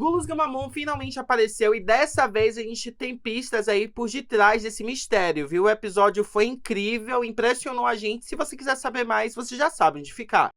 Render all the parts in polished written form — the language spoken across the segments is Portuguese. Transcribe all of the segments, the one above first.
Gulus Gamamon finalmente apareceu e dessa vez a gente tem pistas aí por detrás desse mistério, viu? O episódio foi incrível, impressionou a gente. Se você quiser saber mais, você já sabe onde ficar.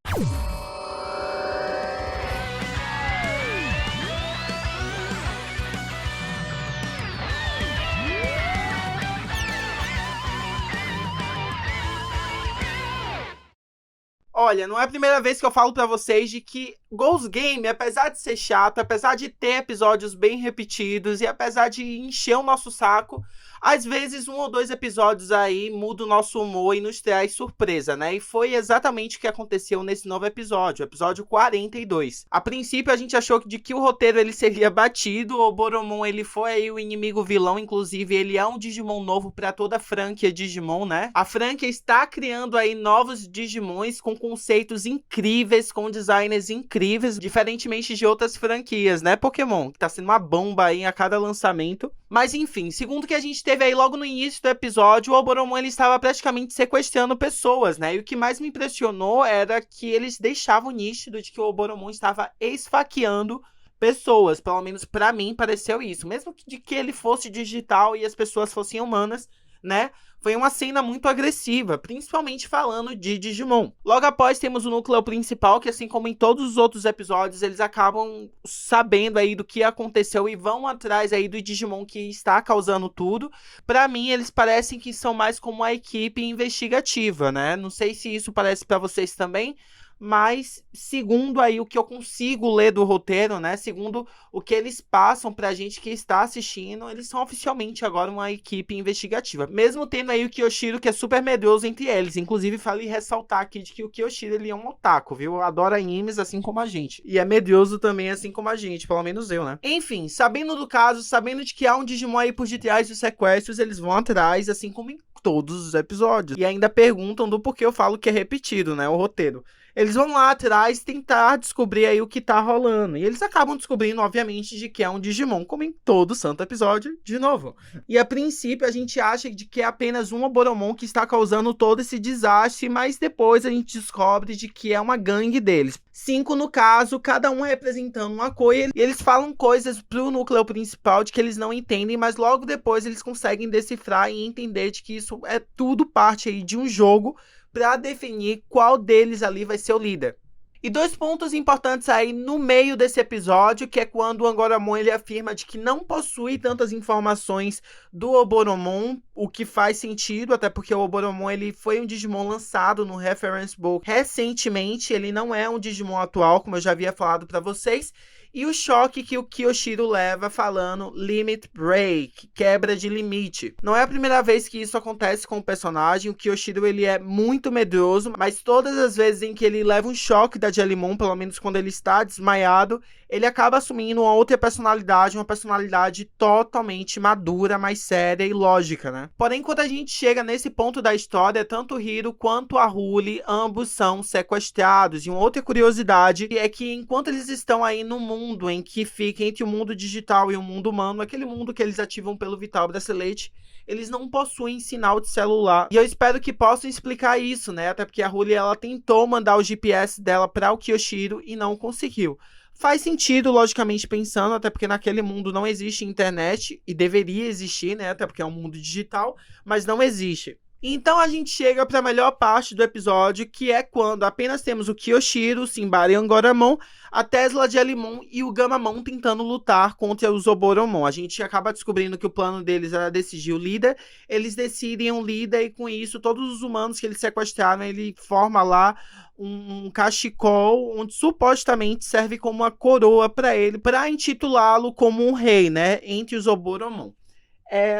Olha, não é a primeira vez que eu falo pra vocês de que Ghost Game, apesar de ser chato, apesar de ter episódios bem repetidos e apesar de encher o nosso saco, às vezes 1 ou 2 episódios aí muda o nosso humor e nos traz surpresa, né? E foi exatamente o que aconteceu nesse novo episódio, episódio 42. A princípio a gente achou de que o roteiro ele seria batido, o Oboromon ele foi aí o inimigo vilão, inclusive ele é um Digimon novo pra toda a franquia Digimon, né? A franquia está criando aí novos Digimons com conceitos incríveis, com designers incríveis, diferentemente de outras franquias, né, Pokémon? Que tá sendo uma bomba aí a cada lançamento. Mas enfim, segundo o que a gente teve aí logo no início do episódio, o Oboromon ele estava praticamente sequestrando pessoas, né? E o que mais me impressionou era que eles deixavam nítido de que o Oboromon estava esfaqueando pessoas, pelo menos pra mim pareceu isso. Mesmo de que ele fosse digital e as pessoas fossem humanas, né? Foi uma cena muito agressiva, principalmente falando de Digimon. Logo após temos o núcleo principal, que assim como em todos os outros episódios, eles acabam sabendo aí do que aconteceu e vão atrás aí do Digimon que está causando tudo. Pra mim, eles parecem que são mais como uma equipe investigativa, né? Não sei se isso parece pra vocês também, mas segundo aí o que eu consigo ler do roteiro, né, segundo o que eles passam pra gente que está assistindo, eles são oficialmente agora uma equipe investigativa, mesmo tendo aí o Kyoshiro que é super medroso entre eles. Inclusive falei ressaltar aqui de que o Kyoshiro ele é um otaku, viu, adora animes assim como a gente, e é medroso também assim como a gente, pelo menos eu, né. Enfim, sabendo do caso, sabendo de que há um Digimon aí por detrás dos sequestros, eles vão atrás, assim como em todos os episódios, e ainda perguntam do porquê eu falo que é repetido, né, o roteiro. Eles vão lá atrás tentar descobrir aí o que tá rolando. E eles acabam descobrindo, obviamente, de que é um Digimon, como em todo santo episódio, de novo. E a princípio a gente acha de que é apenas um Oboromon que está causando todo esse desastre, mas depois a gente descobre de que é uma gangue deles. 5 no caso, cada um representando uma cor, e eles falam coisas pro núcleo principal de que eles não entendem, mas logo depois eles conseguem decifrar e entender de que isso é tudo parte aí de um jogo para definir qual deles ali vai ser o líder. E 2 pontos importantes aí no meio desse episódio, que é quando o Angoramon ele afirma de que não possui tantas informações do Oboromon, o que faz sentido, até porque o Oboromon ele foi um Digimon lançado no Reference Book recentemente, ele não é um Digimon atual, como eu já havia falado para vocês. E o choque que o Kyoshiro leva falando Limit Break, quebra de limite. Não é a primeira vez que isso acontece com o personagem. O Kyoshiro ele é muito medroso, mas todas as vezes em que ele leva um choque da Jellymon, pelo menos quando ele está desmaiado, ele acaba assumindo uma outra personalidade, uma personalidade totalmente madura, mais séria e lógica, né? Porém, quando a gente chega nesse ponto da história, tanto o Hiro quanto a Huli, ambos são sequestrados. E uma outra curiosidade é que enquanto eles estão aí no mundo em que fica entre o mundo digital e o mundo humano, aquele mundo que eles ativam pelo Vital Bracelet, eles não possuem sinal de celular. E eu espero que possam explicar isso, né? Até porque a Huli, ela tentou mandar o GPS dela para o Kyoshiro e não conseguiu. Faz sentido, logicamente pensando, até porque naquele mundo não existe internet, e deveria existir, né? Até porque é um mundo digital, mas não existe. Então a gente chega para a melhor parte do episódio, que é quando apenas temos o Kyoshiro, o Simbara e o Angoramon, a Tesla de Jellymon e o Gamamon tentando lutar contra os Oboromon. A gente acaba descobrindo que o plano deles era decidir o líder, eles decidem um líder e com isso todos os humanos que eles sequestraram, ele forma lá um cachecol onde supostamente serve como uma coroa para ele, para intitulá-lo como um rei, né, entre os Oboromon.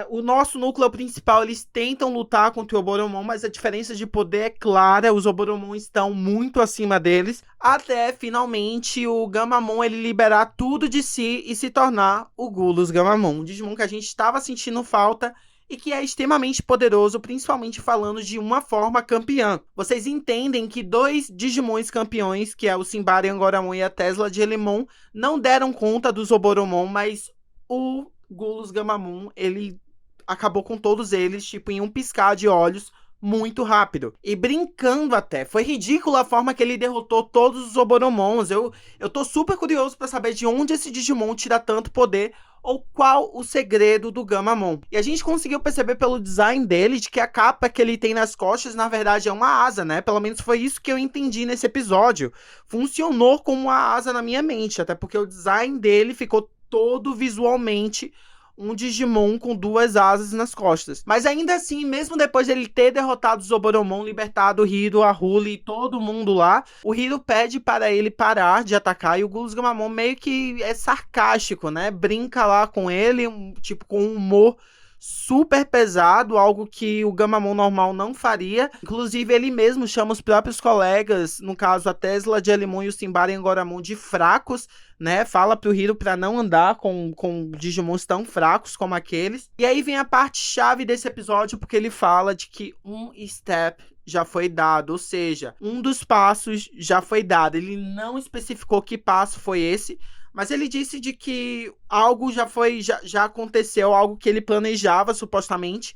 O nosso núcleo principal, eles tentam lutar contra o Oboromon, mas a diferença de poder é clara, os Oboromon estão muito acima deles, até finalmente o Gamamon ele liberar tudo de si e se tornar o Gulus Gamamon, um Digimon que a gente estava sentindo falta e que é extremamente poderoso, principalmente falando de uma forma campeã. Vocês entendem que 2 Digimons campeões, que é o Simbara Angoramon e a Tesla de Jellymon, não deram conta dos Oboromon, mas o Gulus Gamamon, ele acabou com todos eles, tipo, em um piscar de olhos, muito rápido. E brincando até. Foi ridícula a forma que ele derrotou todos os Oboromons. Eu tô super curioso pra saber de onde esse Digimon tira tanto poder ou qual o segredo do Gamamon. E a gente conseguiu perceber pelo design dele de que a capa que ele tem nas costas, na verdade, é uma asa, né? Pelo menos foi isso que eu entendi nesse episódio. Funcionou como uma asa na minha mente, até porque o design dele ficou todo visualmente um Digimon com duas asas nas costas. Mas ainda assim, mesmo depois dele ter derrotado os Oboromon, libertado o Hiro, a Huli e todo mundo lá, o Hiro pede para ele parar de atacar e o Gulos Gamamon meio que é sarcástico, né? Brinca lá com ele, tipo, com um humor super pesado, algo que o Gamamon normal não faria. Inclusive, ele mesmo chama os próprios colegas, no caso a Tesla, Jellimon e o Simbara Engoramon, de fracos, né? Fala pro Hiro pra não andar com Digimons tão fracos como aqueles. E aí vem a parte chave desse episódio, porque ele fala de que um step já foi dado, ou seja, um dos passos já foi dado. Ele não especificou que passo foi esse, mas ele disse de que algo já aconteceu, algo que ele planejava, supostamente,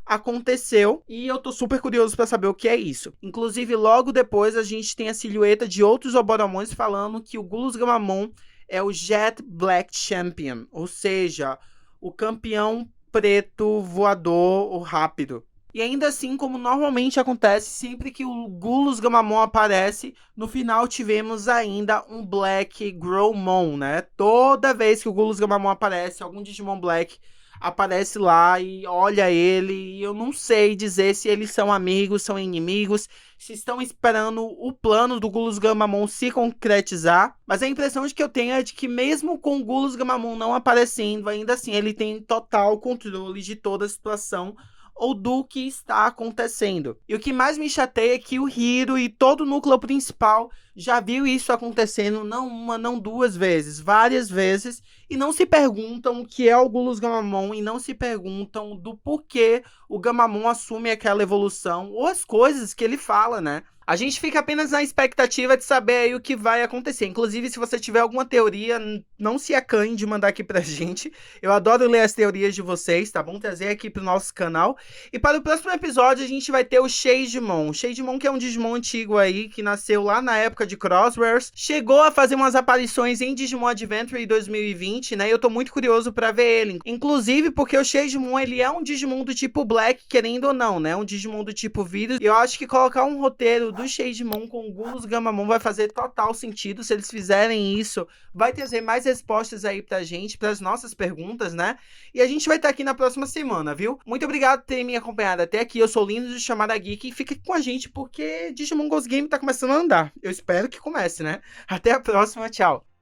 aconteceu. E eu tô super curioso pra saber o que é isso. Inclusive, logo depois, a gente tem a silhueta de outros Oboromons falando que o Gulos Gamamon é o Jet Black Champion, ou seja, o campeão preto voador ou rápido. E ainda assim, como normalmente acontece, sempre que o Gulos Gamamon aparece, no final tivemos ainda um Black Growmon, né? Toda vez que o Gulos Gamamon aparece, algum Digimon Black aparece lá e olha ele, e eu não sei dizer se eles são amigos, são inimigos, se estão esperando o plano do Gulos Gamamon se concretizar, mas a impressão de que eu tenho é de que mesmo com o Gulos Gamamon não aparecendo, ainda assim ele tem total controle de toda a situação ou do que está acontecendo. E o que mais me chateia é que o Hiro e todo o núcleo principal já viu isso acontecendo não uma, não duas vezes, várias vezes, e não se perguntam o que é o Gulos Gamamon e não se perguntam do porquê o Gamamon assume aquela evolução ou as coisas que ele fala, né? A gente fica apenas na expectativa de saber aí o que vai acontecer. Inclusive, se você tiver alguma teoria, não se acanhe de mandar aqui pra gente. Eu adoro ler as teorias de vocês, tá bom? Trazer aqui pro nosso canal. E para o próximo episódio, a gente vai ter o Shagemon. O Shagemon, que é um Digimon antigo aí, que nasceu lá na época de Crosswords. Chegou a fazer umas aparições em Digimon Adventure em 2020, né? E eu tô muito curioso pra ver ele. Inclusive, porque o Shagemon, ele é um Digimon do tipo Black, querendo ou não, né? Um Digimon do tipo Vírus. E eu acho que colocar um roteiro do Shagemon com o Gulos Gamamon vai fazer total sentido. Se eles fizerem isso, vai trazer mais respostas aí pra gente, pras nossas perguntas, né? E a gente vai estar aqui na próxima semana, viu? Muito obrigado por terem me acompanhado até aqui. Eu sou o Lindo de Chamada Geek e fique com a gente porque Digimon Ghost Game tá começando a andar. Eu espero que comece, né? Até a próxima, tchau!